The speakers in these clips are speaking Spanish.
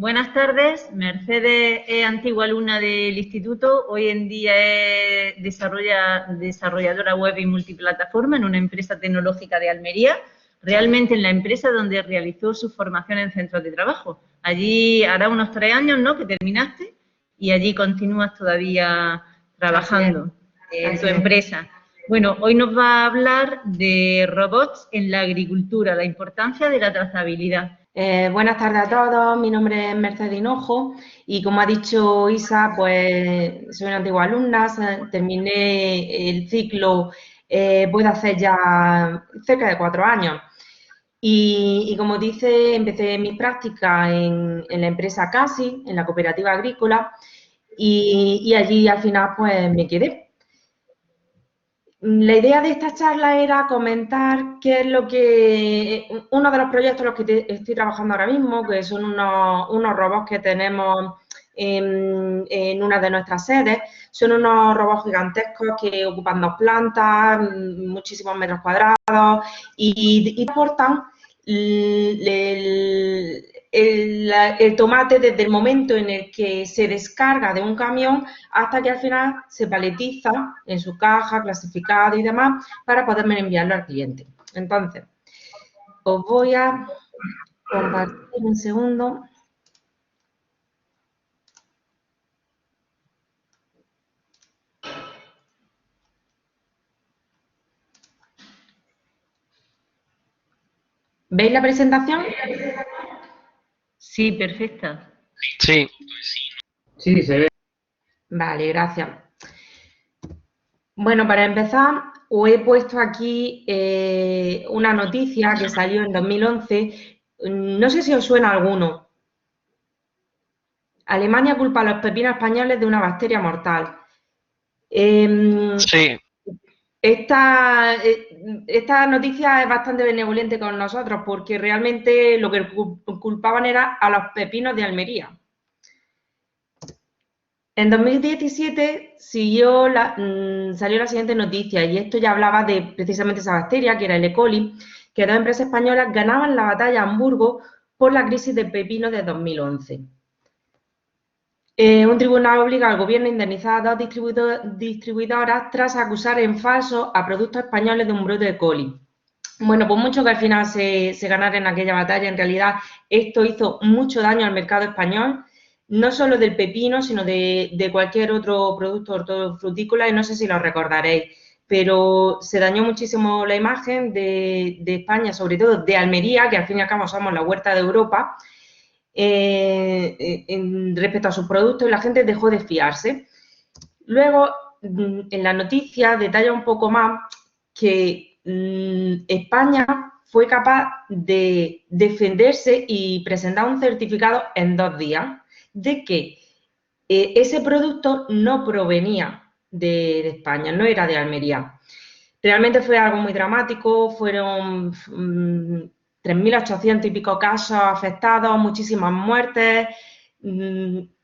Buenas tardes, Mercedes es antigua alumna del instituto, hoy en día es desarrolladora web y multiplataforma en una empresa tecnológica de Almería, realmente en la empresa donde realizó su formación en centros de trabajo. Allí hará unos 3 años, ¿no?, que terminaste y allí continúas todavía trabajando en tu empresa. Bueno, hoy nos va a hablar de robots en la agricultura, la importancia de la trazabilidad. Buenas tardes a todos, mi nombre es Mercedes Hinojo y como ha dicho Isa, pues soy una antigua alumna, terminé el ciclo, puede hacer ya cerca de 4 años. Y como dice, empecé mis prácticas en la empresa CASI, en la cooperativa agrícola, y allí al final pues me quedé. La idea de esta charla era comentar qué es uno de los proyectos en los que estoy trabajando ahora mismo, que son unos robots que tenemos en una de nuestras sedes. Son unos robots gigantescos que ocupan 2 plantas, muchísimos metros cuadrados y aportan el tomate desde el momento en el que se descarga de un camión hasta que al final se paletiza en su caja, clasificado y demás, para poder enviarlo al cliente. Entonces, os voy a compartir un segundo. ¿Veis la presentación? Sí, perfecta. Sí. Sí, se ve. Vale, gracias. Bueno, para empezar, os he puesto aquí una noticia que salió en 2011. No sé si os suena alguno. Alemania culpa a los pepinos españoles de una bacteria mortal. Sí. Esta noticia es bastante benevolente con nosotros porque realmente lo que culpaban era a los pepinos de Almería. En 2017 salió la siguiente noticia y esto ya hablaba de precisamente esa bacteria, que era el E. coli, que 2 empresas españolas ganaban la batalla a Hamburgo por la crisis del pepino de 2011. Un tribunal obliga al gobierno a indemnizar a 2 distribuidoras tras acusar en falso a productos españoles de un brote de E. coli. Bueno, pues mucho que al final se ganara en aquella batalla, en realidad esto hizo mucho daño al mercado español, no solo del pepino, sino de cualquier otro producto hortofrutícola, y no sé si lo recordaréis, pero se dañó muchísimo la imagen de España, sobre todo de Almería, que al fin y al cabo somos la huerta de Europa, respecto a sus productos, y la gente dejó de fiarse. Luego, en la noticia detalla un poco más que España fue capaz de defenderse y presentar un certificado en 2 días de que ese producto no provenía de España, no era de Almería. Realmente fue algo muy dramático, fueron 3.800 y pico casos afectados, muchísimas muertes,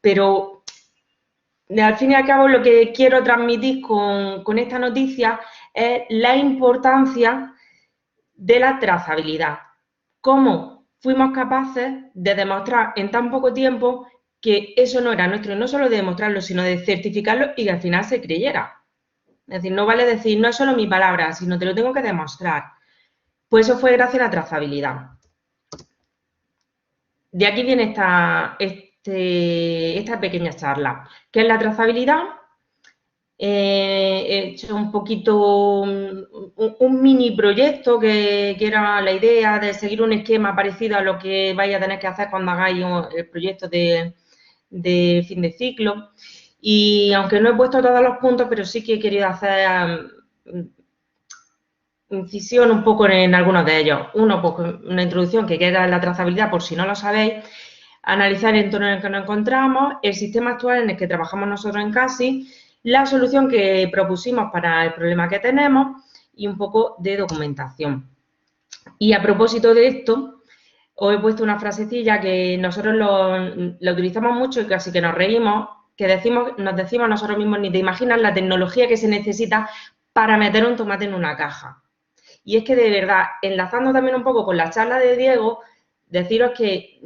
pero al fin y al cabo lo que quiero transmitir con esta noticia es la importancia de la trazabilidad. Cómo fuimos capaces de demostrar en tan poco tiempo que eso no era nuestro, y no solo de demostrarlo, sino de certificarlo y que al final se creyera. Es decir, no vale decir, no es solo mi palabra, sino te lo tengo que demostrar. Pues eso fue gracias a la trazabilidad. De aquí viene esta pequeña charla. ¿Qué es la trazabilidad? He hecho un poquito un mini proyecto que era la idea de seguir un esquema parecido a lo que vais a tener que hacer cuando hagáis el proyecto de fin de ciclo. Y aunque no he puesto todos los puntos, pero sí que he querido hacer incisión un poco en algunos de ellos. Uno, pues una introducción que queda en la trazabilidad, por si no lo sabéis, analizar el entorno en el que nos encontramos, el sistema actual en el que trabajamos nosotros en CASI, la solución que propusimos para el problema que tenemos y un poco de documentación. Y a propósito de esto, os he puesto una frasecilla que nosotros lo utilizamos mucho y casi que nos reímos, que nos decimos nosotros mismos, ni te imaginas la tecnología que se necesita para meter un tomate en una caja. Y es que de verdad, enlazando también un poco con la charla de Diego, deciros que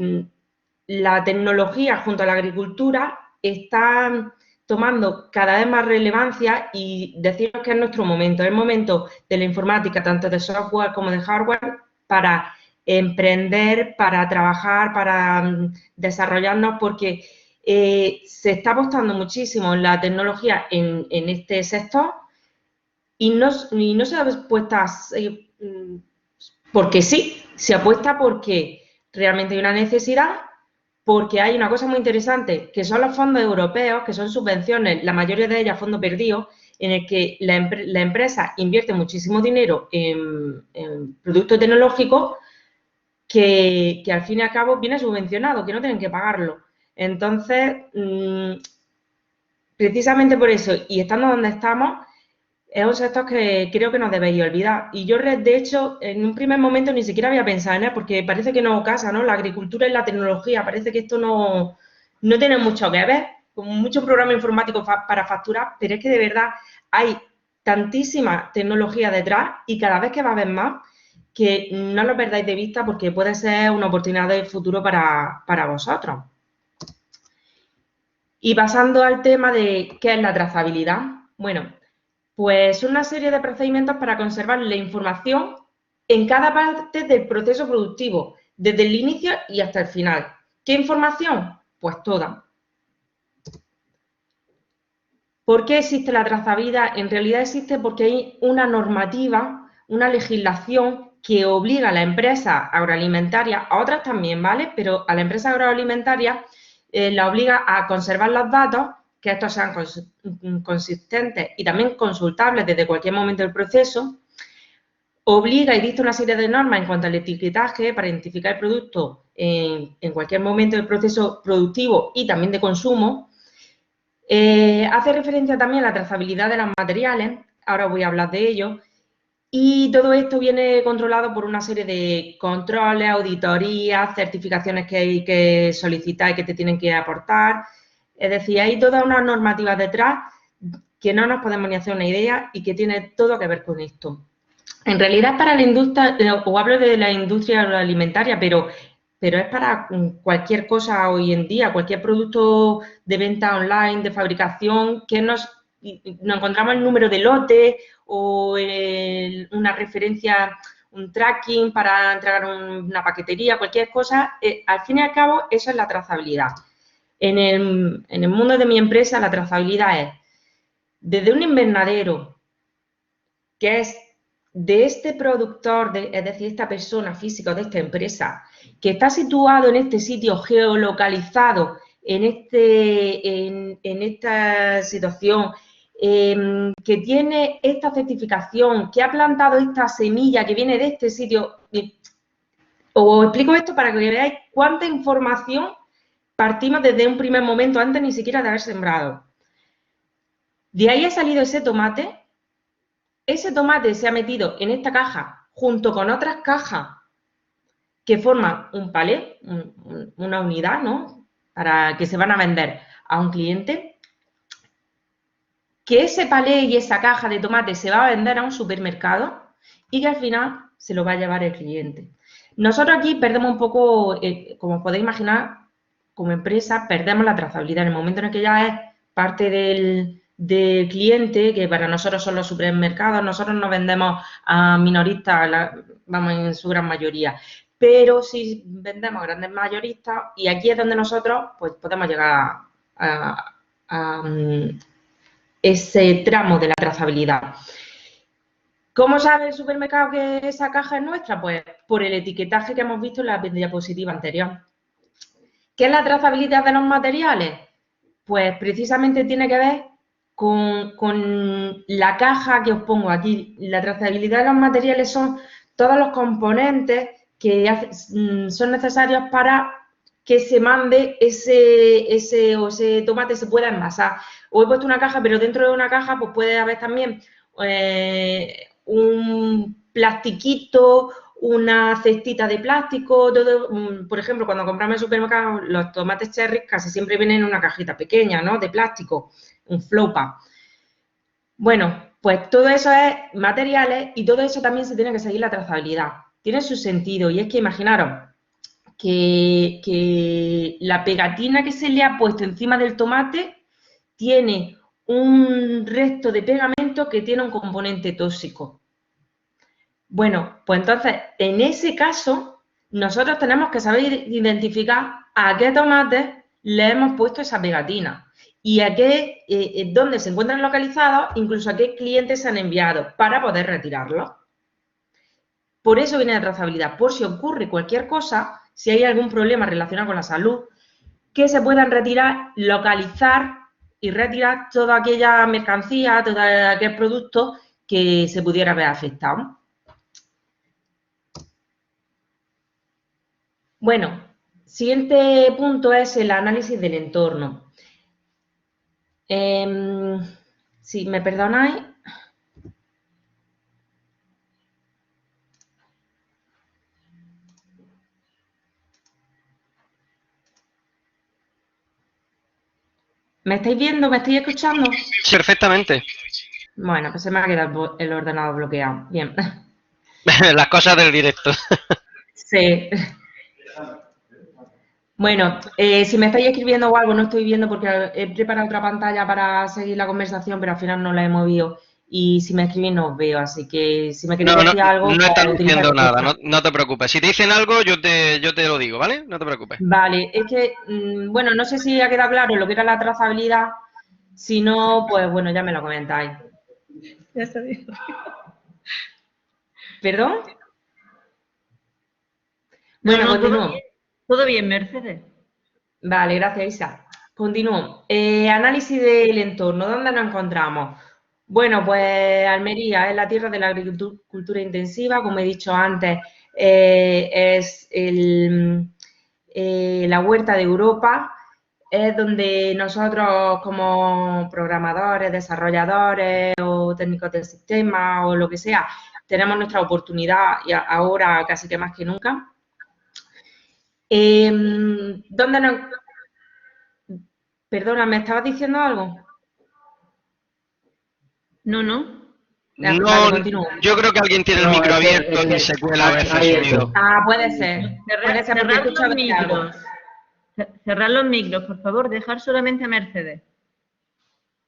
la tecnología junto a la agricultura está tomando cada vez más relevancia y deciros que es nuestro momento, es el momento de la informática, tanto de software como de hardware, para emprender, para trabajar, para desarrollarnos, porque se está apostando muchísimo en la tecnología en este sector y no se apuesta porque sí, se apuesta porque realmente hay una necesidad, porque hay una cosa muy interesante, que son los fondos europeos, que son subvenciones, la mayoría de ellas fondos perdidos, en el que la empresa invierte muchísimo dinero en productos tecnológicos que al fin y al cabo viene subvencionado, que no tienen que pagarlo. Entonces, precisamente por eso, y estando donde estamos, es un sector que creo que no debéis olvidar. Y yo, de hecho, en un primer momento ni siquiera había pensado en él, porque parece que no casa, ¿no? La agricultura y la tecnología, parece que esto no tiene mucho que ver, con muchos programas informáticos para facturar, pero es que de verdad hay tantísima tecnología detrás y cada vez que va a haber más, que no lo perdáis de vista porque puede ser una oportunidad de futuro para vosotros. Y pasando al tema de qué es la trazabilidad, bueno, pues una serie de procedimientos para conservar la información en cada parte del proceso productivo, desde el inicio y hasta el final. ¿Qué información? Pues toda. ¿Por qué existe la trazabilidad? En realidad existe porque hay una normativa, una legislación que obliga a la empresa agroalimentaria, a otras también, ¿vale? Pero a la empresa agroalimentaria la obliga a conservar los datos, que estos sean consistentes y también consultables desde cualquier momento del proceso. Obliga y dicta una serie de normas en cuanto al etiquetaje para identificar el producto en cualquier momento del proceso productivo y también de consumo. Hace referencia también a la trazabilidad de los materiales, ahora voy a hablar de ello, y todo esto viene controlado por una serie de controles, auditorías, certificaciones que hay que solicitar y que te tienen que aportar. Es decir, hay toda una normativa detrás que no nos podemos ni hacer una idea y que tiene todo que ver con esto. En realidad para la industria, o hablo de la industria agroalimentaria, pero es para cualquier cosa hoy en día, cualquier producto de venta online, de fabricación, que nos encontramos el número de lote o una referencia, un tracking para entregar una paquetería, cualquier cosa, al fin y al cabo eso es la trazabilidad. En el mundo de mi empresa la trazabilidad es desde un invernadero, que es de este productor, es decir, esta persona física de esta empresa, que está situado en este sitio geolocalizado, en esta situación, que tiene esta certificación, que ha plantado esta semilla que viene de este sitio. Os explico esto para que veáis cuánta información partimos desde un primer momento, antes ni siquiera de haber sembrado. De ahí ha salido ese tomate. Ese tomate se ha metido en esta caja junto con otras cajas que forman un palé, una unidad, ¿no? Para que se van a vender a un cliente. Que ese palé y esa caja de tomate se va a vender a un supermercado y que al final se lo va a llevar el cliente. Nosotros aquí perdemos un poco, como podéis imaginar, como empresa, perdemos la trazabilidad en el momento en el que ya es parte del cliente, que para nosotros son los supermercados. Nosotros no vendemos a minoristas, vamos, en su gran mayoría, pero sí vendemos a grandes mayoristas y aquí es donde nosotros pues podemos llegar a ese tramo de la trazabilidad. ¿Cómo sabe el supermercado que esa caja es nuestra? Pues por el etiquetaje que hemos visto en la diapositiva anterior. ¿Qué es la trazabilidad de los materiales? Pues precisamente tiene que ver con la caja que os pongo aquí. La trazabilidad de los materiales son todos los componentes que son necesarios para que se mande ese tomate se pueda envasar. Os he puesto una caja, pero dentro de una caja pues puede haber también un plastiquito, una cestita de plástico, todo, por ejemplo, cuando compramos en el supermercado los tomates cherry casi siempre vienen en una cajita pequeña, ¿no? De plástico, un flopa. Bueno, pues todo eso es materiales y todo eso también se tiene que seguir la trazabilidad. Tiene su sentido y es que imaginaros que la pegatina que se le ha puesto encima del tomate tiene un resto de pegamento que tiene un componente tóxico. Bueno, pues entonces, en ese caso, nosotros tenemos que saber identificar a qué tomates le hemos puesto esa pegatina y a qué, dónde se encuentran localizados, incluso a qué clientes se han enviado para poder retirarlos. Por eso viene la trazabilidad, por si ocurre cualquier cosa, si hay algún problema relacionado con la salud, que se puedan retirar, localizar y retirar toda aquella mercancía, todo aquel producto que se pudiera haber afectado. Bueno, siguiente punto es el análisis del entorno. Si me perdonáis. ¿Me estáis viendo? ¿Me estáis escuchando? Sí, perfectamente. Bueno, pues se me ha quedado el ordenador bloqueado. Bien. Las cosas del directo. Sí. Bueno, si me estáis escribiendo o algo, no estoy viendo porque he preparado otra pantalla para seguir la conversación, pero al final no la he movido. Y si me escribís no os veo, así que si me queréis decir algo... No pues, estás utilizad diciendo el nada, chat. no te preocupes. Si te dicen algo, yo te lo digo, ¿vale? No te preocupes. Vale, es que, bueno, no sé si ha quedado claro lo que era la trazabilidad. Si no, pues bueno, ya me lo comentáis. Ya sabía. ¿Perdón? No, Bueno, no, continúo. todo bien, Mercedes. Vale, gracias, Isa. Continúo. Análisis del entorno. ¿Dónde nos encontramos? Bueno, pues Almería es la tierra de la agricultura intensiva, como he dicho antes, es la huerta de Europa, es donde nosotros como programadores, desarrolladores o técnicos del sistema o lo que sea, tenemos nuestra oportunidad y ahora casi que más que nunca. ¿Dónde nos... Perdona, ¿me estabas diciendo algo? No. No, Vale, continúo. yo creo que alguien tiene el No, micro es que- abierto es que y se cuela a veces el hay sonido. eco. Ah, puede ser porque Cerrad escucho a los veces algo. micros. Cerrad los micros, por favor. Dejar solamente a Mercedes.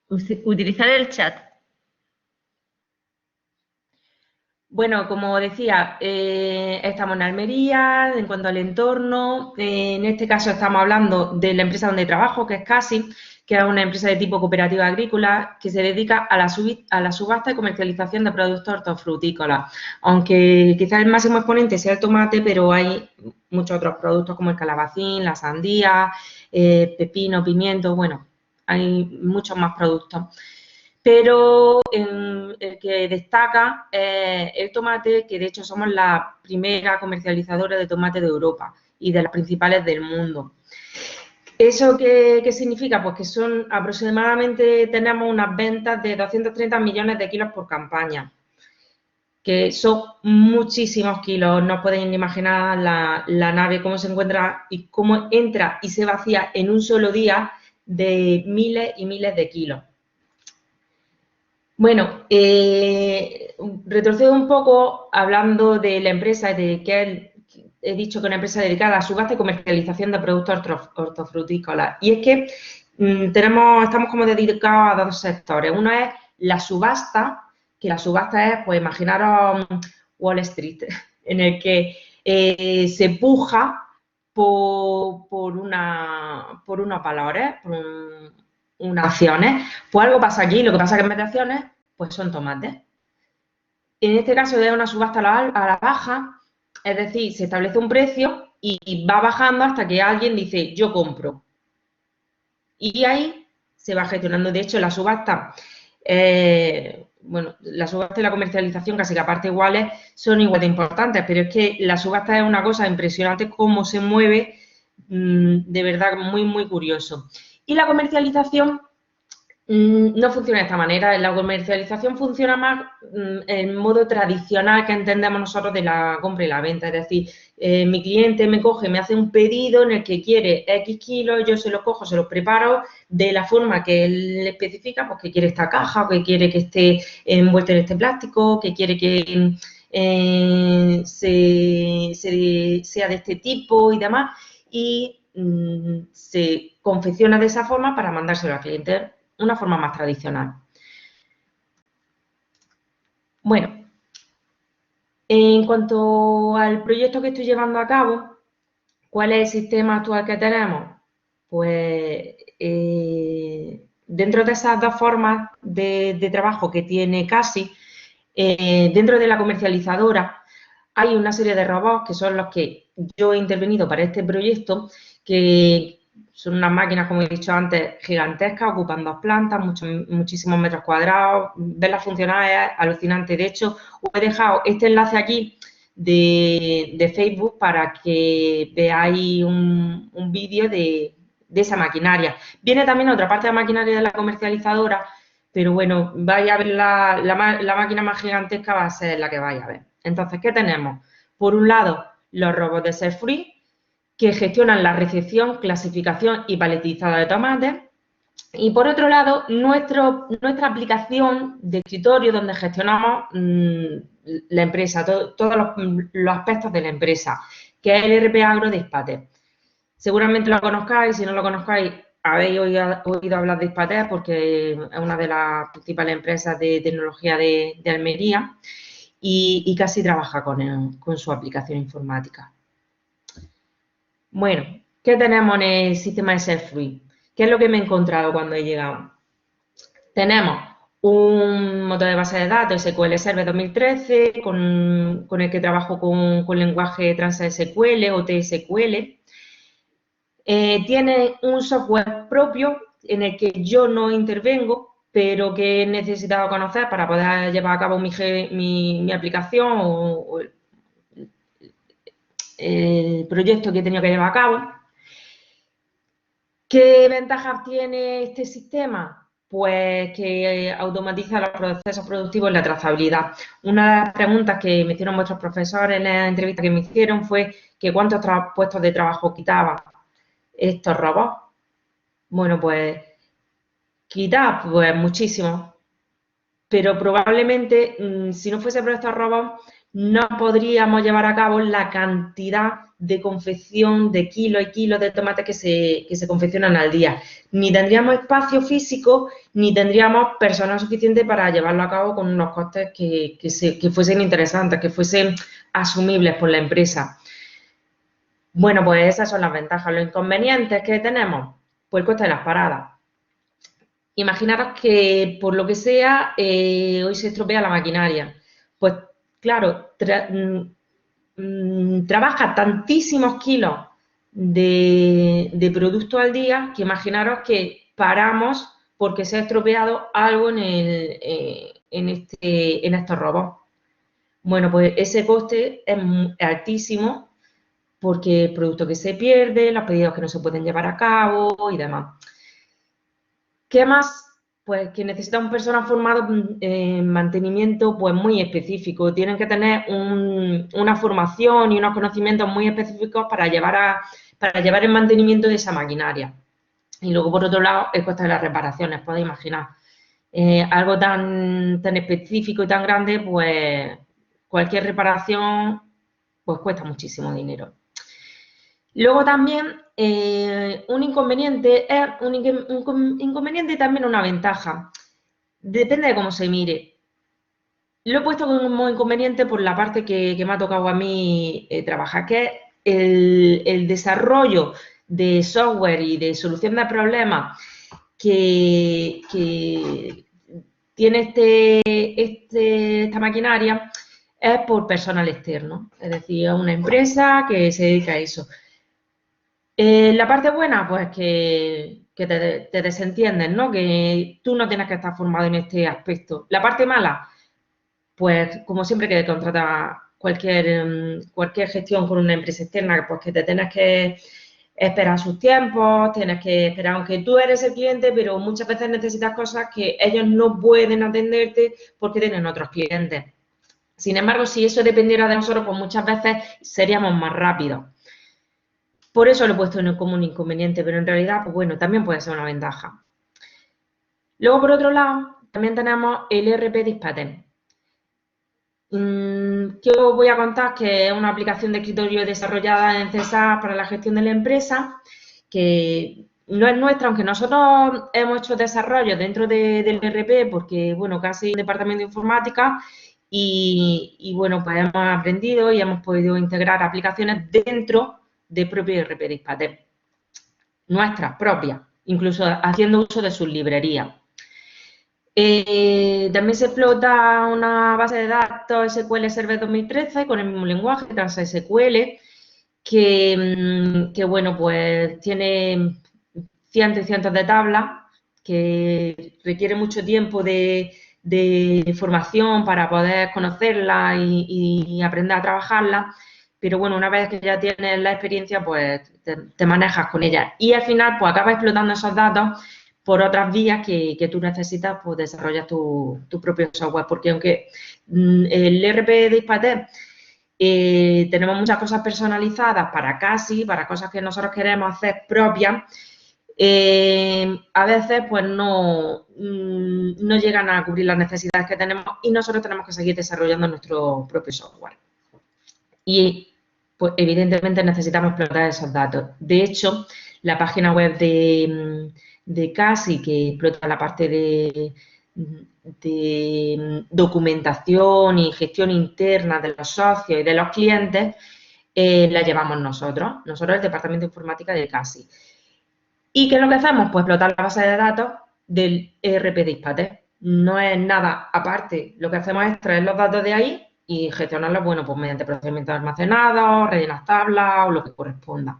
Utilizar el chat. Bueno, como decía, estamos en Almería, en cuanto al entorno, en este caso estamos hablando de la empresa donde trabajo, que es CASI, que es una empresa de tipo cooperativa agrícola que se dedica a la subasta y comercialización de productos hortofrutícolas. Aunque quizás el máximo exponente sea el tomate, pero hay muchos otros productos como el calabacín, la sandía, pepino, pimiento, bueno, hay muchos más productos. Pero el que destaca es el tomate, que de hecho somos la primera comercializadora de tomate de Europa y de las principales del mundo. ¿Eso qué significa? Pues que son aproximadamente, tenemos unas ventas de 230 millones de kilos por campaña, que son muchísimos kilos. No os podéis ni imaginar la nave, cómo se encuentra y cómo entra y se vacía en un solo día de miles y miles de kilos. Bueno, retrocedo un poco hablando de la empresa, de que he dicho que es una empresa dedicada a la subasta y comercialización de productos hortofrutícolas. Y es que estamos como dedicados a dos sectores. Uno es la subasta, que la subasta es, pues imaginaros Wall Street, en el que se puja por unos valores, por unas acciones. Pues algo pasa aquí, lo que pasa es que en vez de acciones, pues son tomates. En este caso es una subasta a la baja, es decir, se establece un precio y va bajando hasta que alguien dice, yo compro. Y ahí se va gestionando. De hecho, la subasta, la subasta y la comercialización, casi que aparte iguales, son igual de importantes, pero es que la subasta es una cosa impresionante cómo se mueve, de verdad, muy, muy curioso. Y la comercialización no funciona de esta manera. La comercialización funciona más en modo tradicional que entendemos nosotros de la compra y la venta. Es decir, mi cliente me coge, me hace un pedido en el que quiere X kilos, yo se los cojo, se los preparo de la forma que él especifica, pues que quiere esta caja, o que quiere que esté envuelto en este plástico, que quiere que sea de este tipo y demás, y se confecciona de esa forma para mandárselo al cliente, una forma más tradicional. Bueno, en cuanto al proyecto que estoy llevando a cabo, ¿cuál es el sistema actual que tenemos? Pues dentro de esas dos formas de trabajo que tiene CASI, dentro de la comercializadora hay una serie de robots que son los que yo he intervenido para este proyecto, que son unas máquinas, como he dicho antes, gigantescas, ocupan 2 plantas, muchísimos metros cuadrados. Verlas funcionar es alucinante. De hecho, os he dejado este enlace aquí de Facebook para que veáis un vídeo de esa maquinaria. Viene también otra parte de la maquinaria de la comercializadora, pero bueno, vais a ver la máquina más gigantesca va a ser la que vais a ver. Entonces, ¿qué tenemos? Por un lado, los robots de SafeFree, que gestionan la recepción, clasificación y paletizado de tomates. Y por otro lado, nuestra aplicación de escritorio donde gestionamos la empresa, todos los aspectos de la empresa, que es el ERP Agro de Hispater. Seguramente lo conozcáis, si no lo conozcáis, habéis oído hablar de Hispater porque es una de las principales empresas de tecnología de Almería y casi trabaja con su aplicación informática. Bueno, ¿qué tenemos en el sistema de SafeFree? ¿Qué es lo que me he encontrado cuando he llegado? Tenemos un motor de base de datos SQL Server 2013 con el que trabajo con lenguaje TransSQL o TSQL. Tiene un software propio en el que yo no intervengo, pero que he necesitado conocer para poder llevar a cabo mi aplicación o el proyecto que he tenido que llevar a cabo. ¿Qué ventajas tiene este sistema? Pues que automatiza los procesos productivos y la trazabilidad. Una de las preguntas que me hicieron vuestros profesores en la entrevista que me hicieron fue que cuántos puestos de trabajo quitaban estos robots. Bueno, pues quitar, pues muchísimos. Pero probablemente, si no fuese por estos robots, no podríamos llevar a cabo la cantidad de confección de kilos y kilos de tomates que se confeccionan al día. Ni tendríamos espacio físico, ni tendríamos personal suficiente para llevarlo a cabo con unos costes que fuesen interesantes, que fuesen asumibles por la empresa. Bueno, pues esas son las ventajas. Los inconvenientes que tenemos, pues el coste de las paradas. Imaginaros que, por lo que sea, hoy se estropea la maquinaria. Pues, claro, trabaja tantísimos kilos de producto al día que imaginaros que paramos porque se ha estropeado algo en estos robots. Bueno, pues ese coste es altísimo porque el producto que se pierde, los pedidos que no se pueden llevar a cabo y demás. ¿Qué más? Pues que necesita un personal formado en mantenimiento pues muy específico. Tienen que tener una formación y unos conocimientos muy específicos para llevar el mantenimiento de esa maquinaria. Y luego, por otro lado, el coste de las reparaciones, podéis imaginar. Algo tan específico y tan grande, pues cualquier reparación pues cuesta muchísimo dinero. Luego también un inconveniente es un inconveniente y también una ventaja. Depende de cómo se mire. Lo he puesto como inconveniente por la parte que me ha tocado a mí trabajar, que es el desarrollo de software y de solución de problemas que tiene esta maquinaria es por personal externo, es decir, una empresa que se dedica a eso. La parte buena, pues que te desentiendes, ¿no? Que tú no tienes que estar formado en este aspecto. La parte mala, pues como siempre que contratas cualquier gestión con una empresa externa, pues que te tienes que esperar sus tiempos, tienes que esperar, aunque tú eres el cliente, pero muchas veces necesitas cosas que ellos no pueden atenderte porque tienen otros clientes. Sin embargo, si eso dependiera de nosotros, pues muchas veces seríamos más rápidos. Por eso lo he puesto como un inconveniente, pero en realidad, pues bueno, también puede ser una ventaja. Luego, por otro lado, también tenemos el ERP de Hispater. ¿Qué os voy a contar? Que es una aplicación de escritorio desarrollada en CSAS para la gestión de la empresa, que no es nuestra, aunque nosotros hemos hecho desarrollo dentro del ERP, porque, bueno, casi un departamento de informática, y bueno, pues hemos aprendido y hemos podido integrar aplicaciones dentro del propio ERP de Hispater, nuestras propias, incluso haciendo uso de sus librerías. También se explota una base de datos SQL Server 2013 con el mismo lenguaje, TransSQL, que bueno, pues tiene cientos y cientos de tablas, que requiere mucho tiempo de formación para poder conocerlas y aprender a trabajarlas, pero bueno, una vez que ya tienes la experiencia, pues te manejas con ellas. Y al final, pues acabas explotando esos datos por otras vías que tú necesitas, pues desarrollar tu propio software, porque aunque el ERP de Hispater tenemos muchas cosas personalizadas para casi, para cosas que nosotros queremos hacer propias, a veces pues no llegan a cubrir las necesidades que tenemos y nosotros tenemos que seguir desarrollando nuestro propio software. Y pues evidentemente necesitamos explotar esos datos. De hecho, la página web de CASI, que explota la parte de documentación y gestión interna de los socios y de los clientes, la llevamos nosotros, el Departamento de Informática de CASI. ¿Y qué es lo que hacemos? Pues explotar la base de datos del ERP de Hispater. No es nada aparte, lo que hacemos es traer los datos de ahí y gestionarlos, bueno, pues mediante procedimientos almacenados, rellenas tablas o lo que corresponda.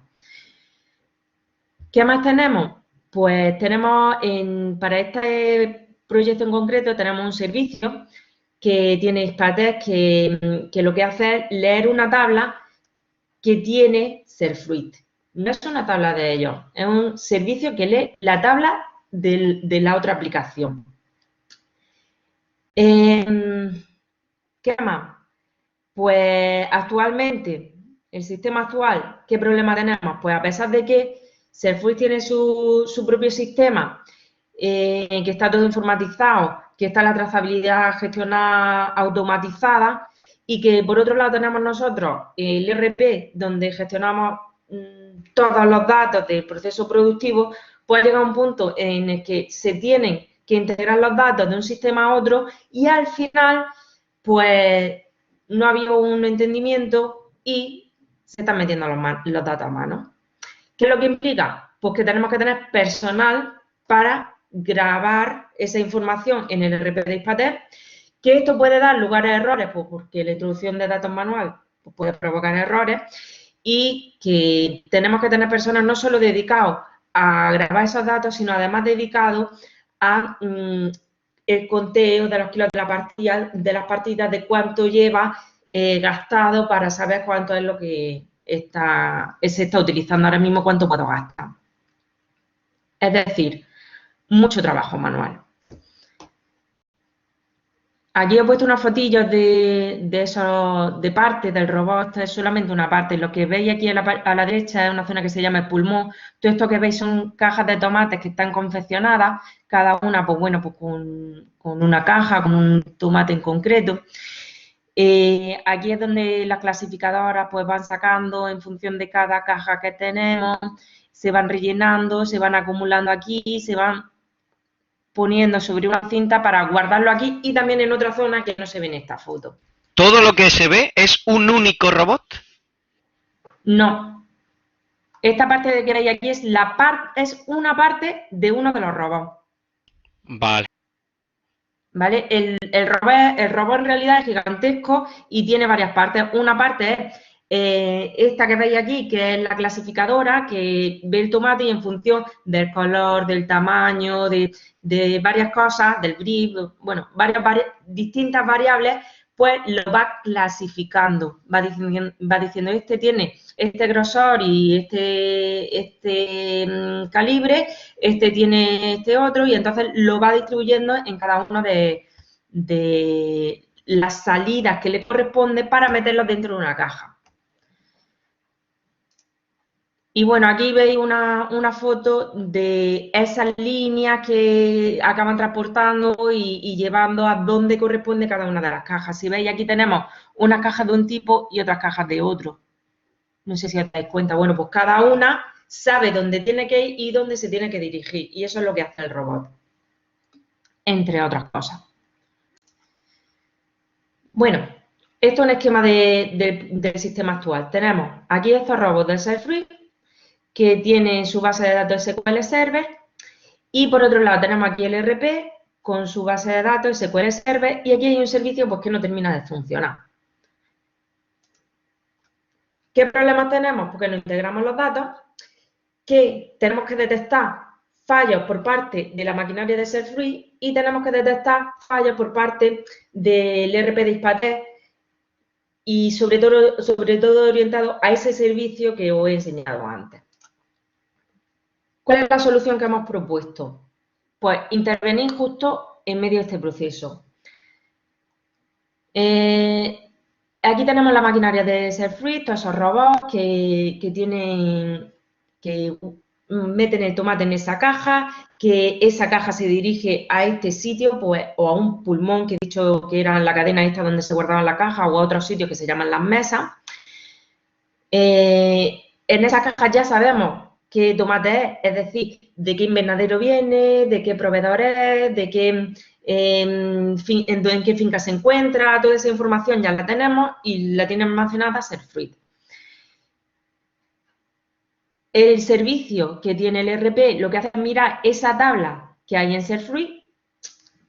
¿Qué más tenemos? Pues tenemos, para este proyecto en concreto, tenemos un servicio que tiene Hispater que lo que hace es leer una tabla que tiene Serfruit. No es una tabla de ellos, es un servicio que lee la tabla de la otra aplicación. ¿Qué más? Pues actualmente, el sistema actual, ¿qué problema tenemos? Pues a pesar de que Serfruit tiene su propio sistema, que está todo informatizado, que está la trazabilidad gestionada automatizada y que por otro lado tenemos nosotros el ERP donde gestionamos todos los datos del proceso productivo, pues llega un punto en el que se tienen que integrar los datos de un sistema a otro y al final, pues no ha habido un entendimiento y se están metiendo los datos a mano. ¿Qué es lo que implica? Pues que tenemos que tener personal para grabar esa información en el ERP de Hispater, que esto puede dar lugar a errores, pues porque la introducción de datos manual pues puede provocar errores y que tenemos que tener personas no solo dedicados a grabar esos datos, sino además dedicados a el conteo de los kilos de las partidas, de cuánto lleva gastado para saber cuánto es lo que se está utilizando ahora mismo, cuánto puedo gastar. Es decir, mucho trabajo manual. Aquí he puesto unas fotillos de parte del robot. Esta es solamente una parte. Lo que veis aquí a la derecha es una zona que se llama el pulmón. Todo esto que veis son cajas de tomates que están confeccionadas, cada una, pues bueno, pues con una caja, con un tomate en concreto. Aquí es donde las clasificadoras pues van sacando en función de cada caja que tenemos, se van rellenando, se van acumulando aquí, se van poniendo sobre una cinta para guardarlo aquí y también en otra zona que no se ve en esta foto. ¿Todo lo que se ve es un único robot? No. Esta parte que veis aquí es una parte de uno de los robots. Vale. ¿Vale? El robot en realidad es gigantesco y tiene varias partes. Una parte es esta que veis aquí, que es la clasificadora, que ve el tomate y en función del color, del tamaño, de varias cosas, del brillo, bueno, distintas variables, pues lo va clasificando. Va diciendo este tiene este grosor y este calibre, este tiene este otro, y entonces lo va distribuyendo en cada uno de las salidas que le corresponde para meterlos dentro de una caja. Y bueno, aquí veis una foto de esas líneas que acaban transportando y llevando a dónde corresponde cada una de las cajas. Si veis, aquí tenemos unas cajas de un tipo y otras cajas de otro. No sé si os dais cuenta. Bueno, pues cada una sabe dónde tiene que ir y dónde se tiene que dirigir. Y eso es lo que hace el robot, entre otras cosas. Bueno, esto es un esquema del sistema actual. Tenemos aquí estos robots del SelfRead, que tiene su base de datos SQL Server, y por otro lado tenemos aquí el ERP con su base de datos SQL Server, y aquí hay un servicio pues, que no termina de funcionar. ¿Qué problemas tenemos? Porque no integramos los datos, que tenemos que detectar fallos por parte de la maquinaria de SelfRead y tenemos que detectar fallos por parte del ERP de Ispater y sobre todo orientado a ese servicio que os he enseñado antes. ¿Cuál es la solución que hemos propuesto? Pues intervenir justo en medio de este proceso. Aquí tenemos la maquinaria de SelfRead, todos esos robots que meten el tomate en esa caja, que esa caja se dirige a este sitio, pues, o a un pulmón que he dicho que era la cadena esta donde se guardaba la caja, o a otros sitios que se llaman las mesas. En esa caja ya sabemos qué tomate es decir, de qué invernadero viene, de qué proveedor es, de qué, en qué finca se encuentra, toda esa información ya la tenemos y la tiene almacenada SelfRead. El servicio que tiene el ERP lo que hace es mirar esa tabla que hay en SelfRead,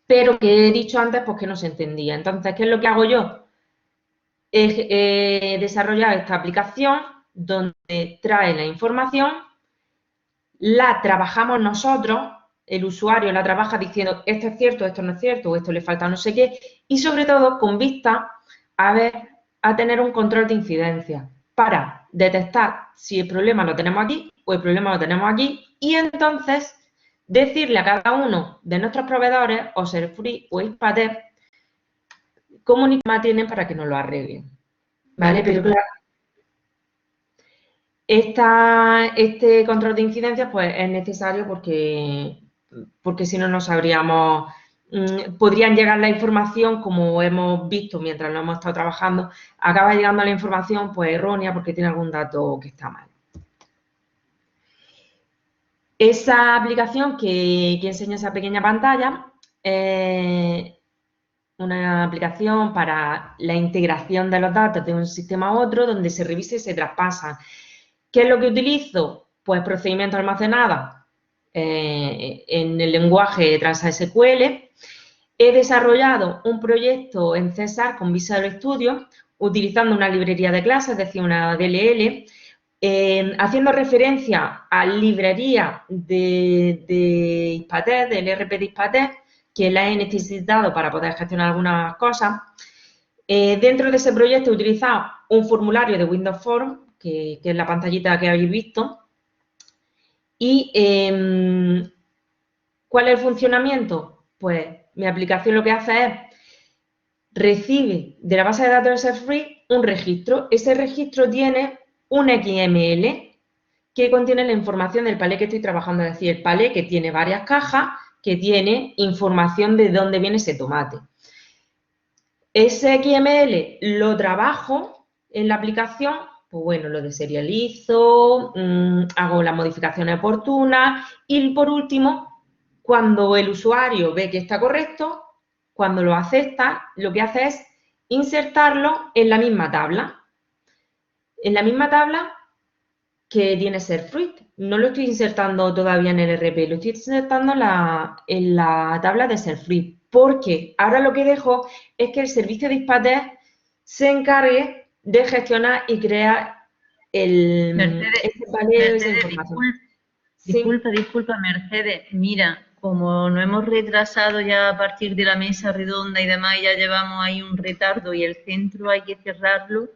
pero que he dicho antes pues que no se entendía. Entonces, ¿qué es lo que hago yo? He desarrollado esta aplicación donde trae la información, la trabajamos nosotros, el usuario la trabaja diciendo esto es cierto, esto no es cierto, o esto le falta no sé qué, y sobre todo con vista a tener un control de incidencia para detectar si el problema lo tenemos aquí o el problema lo tenemos aquí y entonces decirle a cada uno de nuestros proveedores o SelfRead o Ispater cómo tienen para que nos lo arreglen. ¿Vale? Pero claro, este control de incidencias pues, es necesario porque si no, no sabríamos, podrían llegar la información, como hemos visto mientras lo hemos estado trabajando, acaba llegando la información pues errónea porque tiene algún dato que está mal. Esa aplicación que enseña esa pequeña pantalla es una aplicación para la integración de los datos de un sistema a otro, donde se revisa y se traspasa. ¿Qué es lo que utilizo? Pues procedimientos almacenados en el lenguaje TransSQL. He desarrollado un proyecto en César con Visual Studio utilizando una librería de clases, es decir, una DLL, haciendo referencia a librería de Ispater, del ERP de Ispater, que la he necesitado para poder gestionar algunas cosas. Dentro de ese proyecto he utilizado un formulario de Windows Form, que es la pantallita que habéis visto. Y ¿cuál es el funcionamiento? Pues mi aplicación lo que hace es recibe de la base de datos de SelfRead un registro. Ese registro tiene un XML que contiene la información del palé que estoy trabajando, es decir, el palé que tiene varias cajas que tiene información de dónde viene ese tomate. Ese XML lo trabajo en la aplicación, pues bueno, lo deserializo, hago las modificaciones oportunas y por último, cuando el usuario ve que está correcto, cuando lo acepta, lo que hace es insertarlo en la misma tabla. En la misma tabla que tiene SelfRead. No lo estoy insertando todavía en el ERP, lo estoy insertando en la tabla de SelfRead, porque ahora lo que dejo es que el servicio de Ispater se encargue de gestionar y crear ese panel, esa información. Disculpa, Mercedes. Mira, como nos hemos retrasado ya a partir de la mesa redonda y demás, ya llevamos ahí un retardo y el centro hay que cerrarlo,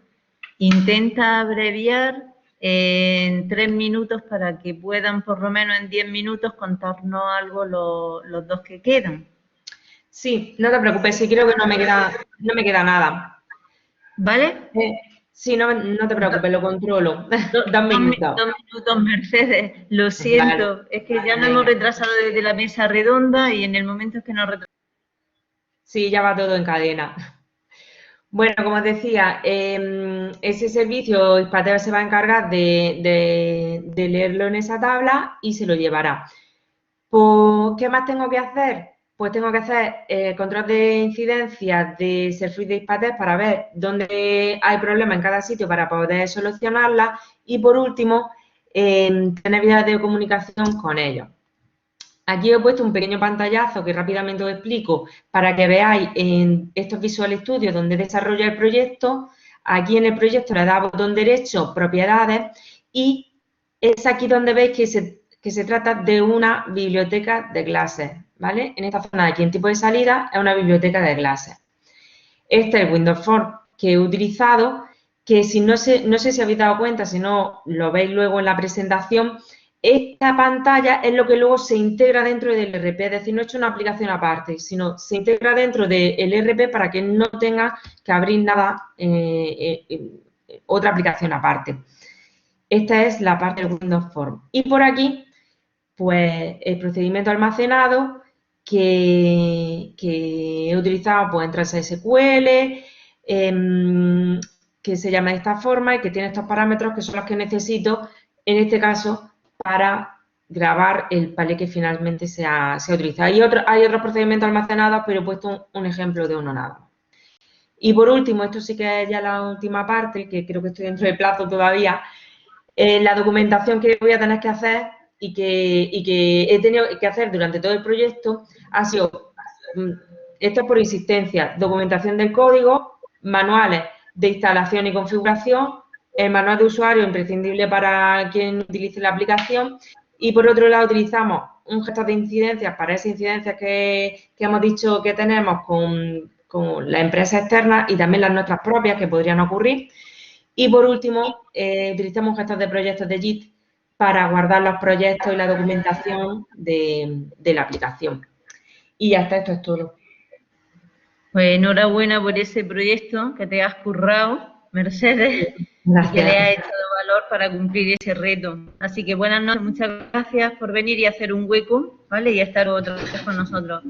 intenta abreviar en 3 minutos para que puedan por lo menos en 10 minutos contarnos algo los dos que quedan. Sí, no te preocupes, sí creo que no me queda nada. ¿Vale? Sí, no, no te preocupes, lo controlo. 2 minutos. 2 minutos, Mercedes, lo siento. Vale. Es que ya nos Venga. hemos retrasado desde la mesa redonda y en el momento es que nos retrasamos. Sí, ya va todo en cadena. Bueno, como os decía, ese servicio Hispateo se va a encargar de leerlo en esa tabla y se lo llevará. Pues, ¿qué más tengo que hacer? Pues tengo que hacer control de incidencia de Serfluid de Hispateo para ver dónde hay problemas en cada sitio para poder solucionarlas. Y por último, tener vías de comunicación con ellos. Aquí he puesto un pequeño pantallazo que rápidamente os explico para que veáis en estos Visual Studio donde desarrolla el proyecto. Aquí en el proyecto le da botón derecho, propiedades, y es aquí donde veis que se trata de una biblioteca de clases, ¿vale? En esta zona de aquí en tipo de salida es una biblioteca de clases. Este es el Windows Form que he utilizado, que si no sé si habéis dado cuenta, si no lo veis luego en la presentación. Esta pantalla es lo que luego se integra dentro del ERP, es decir, no he hecho una aplicación aparte, sino se integra dentro del ERP para que no tenga que abrir nada, otra aplicación aparte. Esta es la parte del Windows Form. Y por aquí, pues, el procedimiento almacenado que he utilizado, pues, entra en SQL, que se llama de esta forma y que tiene estos parámetros que son los que necesito, en este caso, para grabar el palé que finalmente se ha utilizado. Hay otros procedimientos almacenados, pero he puesto un ejemplo de uno nada más. Y por último, esto sí que es ya la última parte, que creo que estoy dentro de plazo todavía, la documentación que voy a tener que hacer y que he tenido que hacer durante todo el proyecto ha sido, esto es por insistencia, documentación del código, manuales de instalación y configuración, el manual de usuario imprescindible para quien utilice la aplicación y por otro lado utilizamos un gestor de incidencias para esas incidencias que hemos dicho que tenemos con la empresa externa y también las nuestras propias que podrían ocurrir. Y por último, utilizamos un gestor de proyectos de Git para guardar los proyectos y la documentación de la aplicación. Y hasta esto es todo. Pues enhorabuena por ese proyecto que te has currado, Mercedes, Gracias. y que le has echado valor para cumplir ese reto. Así que buenas noches, muchas gracias por venir y hacer un hueco, ¿vale? Y estar otra vez con nosotros.